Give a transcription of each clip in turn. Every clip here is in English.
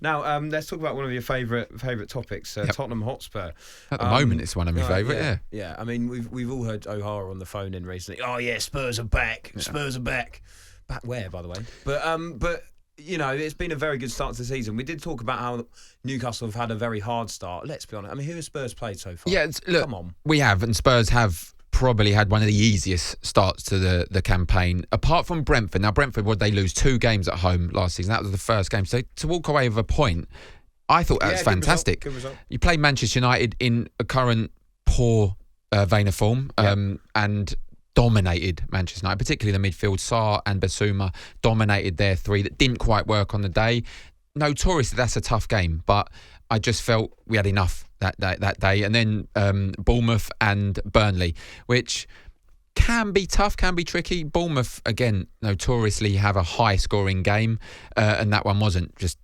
Now, let's talk about one of your favourite topics, Tottenham Hotspur. At the moment, it's one of my favourite. Yeah. I mean, we've all heard O'Hara on the phone in recently. Oh yeah, Spurs are back. Yeah. Spurs are back. Back where, by the way? But you know, it's been a very good start to the season. We did talk about how Newcastle have had a very hard start. Let's be honest. I mean, who have Spurs played so far? Yeah, look, come on. We have, and Spurs have probably had one of the easiest starts to the campaign, apart from Brentford. Now, Brentford, they lose 2 games at home last season? That was the first game. So to walk away with a point, I thought that was fantastic. Good result. You play Manchester United in a current poor vein of form, and dominated Manchester United, particularly the midfield. Sarr and Basuma dominated their 3 that didn't quite work on the day. Notoriously, that's a tough game, but I just felt we had enough that day. And then Bournemouth and Burnley, which can be tough, can be tricky. Bournemouth, again, notoriously have a high-scoring game, and that one wasn't. Just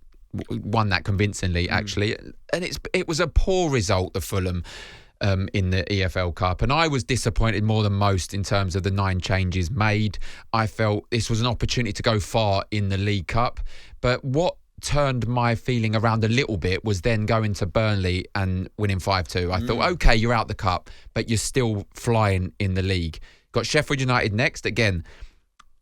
won that convincingly, actually. And it was a poor result, the Fulham, in the EFL Cup. And I was disappointed more than most in terms of the 9 changes made. I felt this was an opportunity to go far in the League Cup. But what turned my feeling around a little bit was then going to Burnley and winning 5-2. I thought, okay, you're out the cup, but you're still flying in the league. Got Sheffield United next. Again,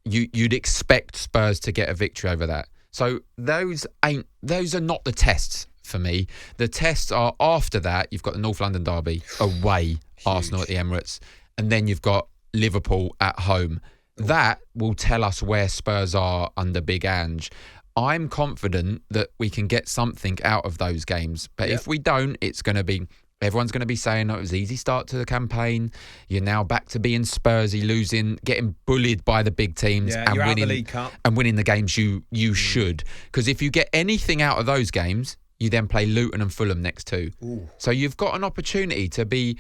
you'd expect Spurs to get a victory over that. So those are not the tests for me. The tests are after that. You've got the North London derby away, huge. Arsenal at the Emirates, and then you've got Liverpool at home. That will tell us where Spurs are under Big Ange. I'm confident that we can get something out of those games. But if we don't, everyone's going to be saying, it was an easy start to the campaign. You're now back to being Spursy, losing, getting bullied by the big teams and winning the League Cup. And winning the games you should. Because if you get anything out of those games, you then play Luton and Fulham next too. Ooh. So you've got an opportunity to be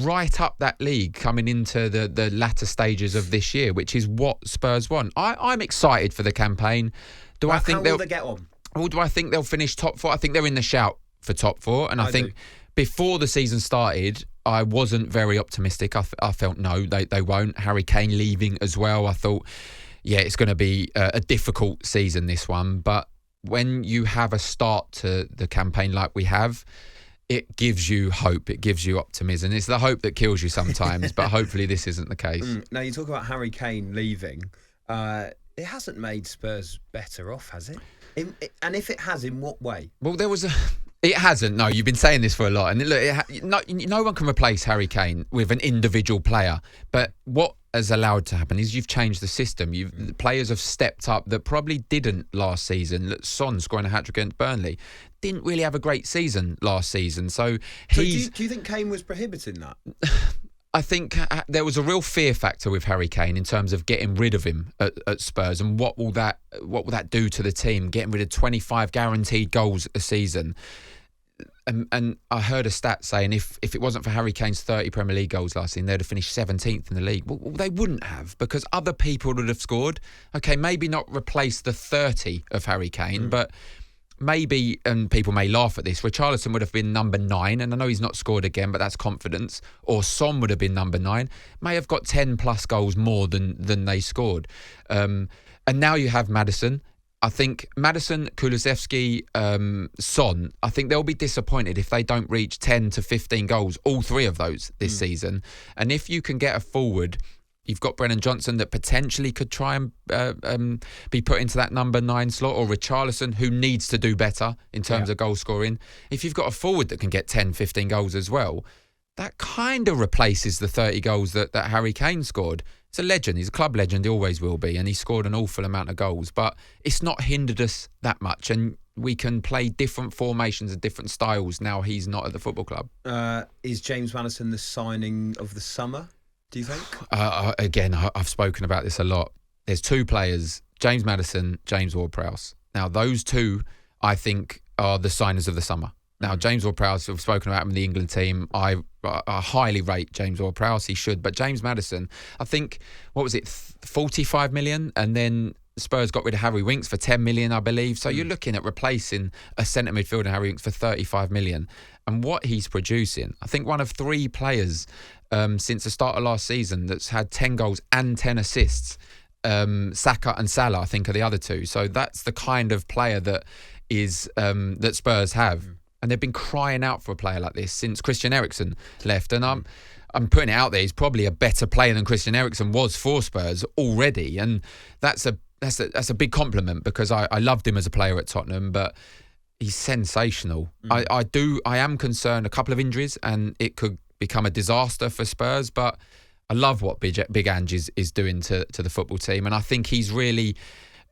right up that league coming into the latter stages of this year, which is what Spurs want. I'm excited for the campaign. How will they get on? Or do I think they'll finish top 4? I think they're in the shout for top 4. And I think before the season started, I wasn't very optimistic. I felt no, they won't. Harry Kane leaving as well. I thought, it's going to be a difficult season, this one. But when you have a start to the campaign like we have, it gives you hope. It gives you optimism. It's the hope that kills you sometimes, but hopefully this isn't the case. Now, you talk about Harry Kane leaving. It hasn't made Spurs better off, has it? And if it has, in what way? Well, it hasn't. No, you've been saying this for a lot. And look, no one can replace Harry Kane with an individual player. But what has allowed to happen is you've changed the system. The players have stepped up that probably didn't last season. Son scoring a hat-trick against Burnley didn't really have a great season last season. So do you think Kane was prohibiting that? I think there was a real fear factor with Harry Kane in terms of getting rid of him at Spurs, and what will that do to the team? Getting rid of 25 guaranteed goals a season. And I heard a stat saying if it wasn't for Harry Kane's 30 Premier League goals last season, they'd have finished 17th in the league. Well, they wouldn't have, because other people would have scored. Okay, maybe not replace the 30 of Harry Kane, but maybe, and people may laugh at this, Richarlison would have been number 9, and I know he's not scored again, but that's confidence. Or Son would have been number 9, may have got 10 plus goals more than they scored. And now you have Maddison. I think Maddison, Kulusevski, Son, I think they'll be disappointed if they don't reach 10 to 15 goals, all 3 of those this season. And if you can get a forward, you've got Brennan Johnson that potentially could try and be put into that number 9 slot, or Richarlison, who needs to do better in terms of goal scoring. If you've got a forward that can get 10, 15 goals as well, that kind of replaces the 30 goals that Harry Kane scored. He's a legend. He's a club legend. He always will be. And he scored an awful amount of goals. But it's not hindered us that much. And we can play different formations and different styles now he's not at the football club. Is James Maddison the signing of the summer, do you think? Again, I've spoken about this a lot. There's 2 players, James Maddison, James Ward-Prowse. Now, those 2, I think, are the signers of the summer. Now, James Ward-Prowse, we've spoken about him in the England team. I highly rate James Ward-Prowse. He should. But James Maddison, I think, 45 million? And then Spurs got rid of Harry Winks for 10 million, I believe. So you're looking at replacing a centre midfielder, Harry Winks, for 35 million. And what he's producing, I think one of 3 players since the start of last season that's had 10 goals and 10 assists. Saka and Salah, I think, are the other 2. So that's the kind of player that is that Spurs have. And they've been crying out for a player like this since Christian Eriksen left. And I'm putting it out there, he's probably a better player than Christian Eriksen was for Spurs already. And that's a big compliment, because I loved him as a player at Tottenham, but he's sensational. I am concerned, a couple of injuries, and it could become a disaster for Spurs, but I love what Big Ange is doing to the football team. And I think he's really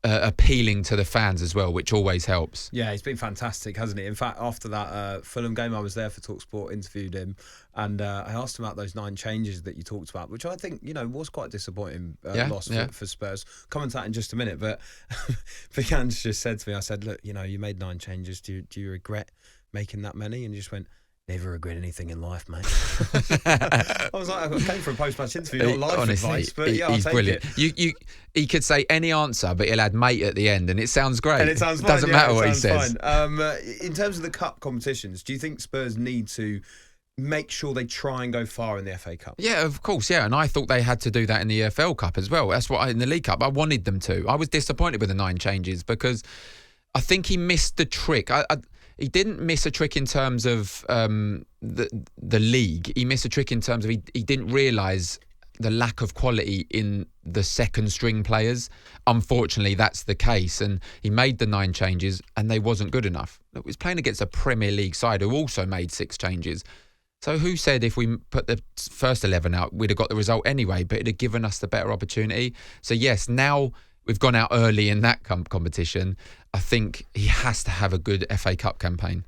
appealing to the fans as well, which always helps. Yeah, he's been fantastic, hasn't he? In fact, after that Fulham game, I was there for TalkSport, interviewed him, and I asked him about those 9 changes that you talked about, which I think, was quite disappointing loss for Spurs. Comment on that in just a minute, but Big Ange just said to me, I said, look, you made 9 changes. Do you regret making that many? And he just went, never regret anything in life, mate. I was like, I came for a post-match interview, not life honestly, advice, but he's I'll take brilliant. it. He could say any answer, but he'll add mate at the end, and it sounds great. And it sounds fine. Doesn't matter what he says. In terms of the cup competitions, do you think Spurs need to make sure they try and go far in the FA Cup? Yeah, of course, yeah. And I thought they had to do that in the EFL Cup as well. That's what in the League Cup, I wanted them to. I was disappointed with the 9 changes, because I think he missed the trick. He didn't miss a trick in terms of the league. He missed a trick in terms of he didn't realise the lack of quality in the second string players. Unfortunately, that's the case. And he made the 9 changes and they wasn't good enough. He was playing against a Premier League side who also made 6 changes. So who said if we put the first 11 out, we'd have got the result anyway, but it'd have given us the better opportunity. So yes, now we've gone out early in that competition. I think he has to have a good FA Cup campaign.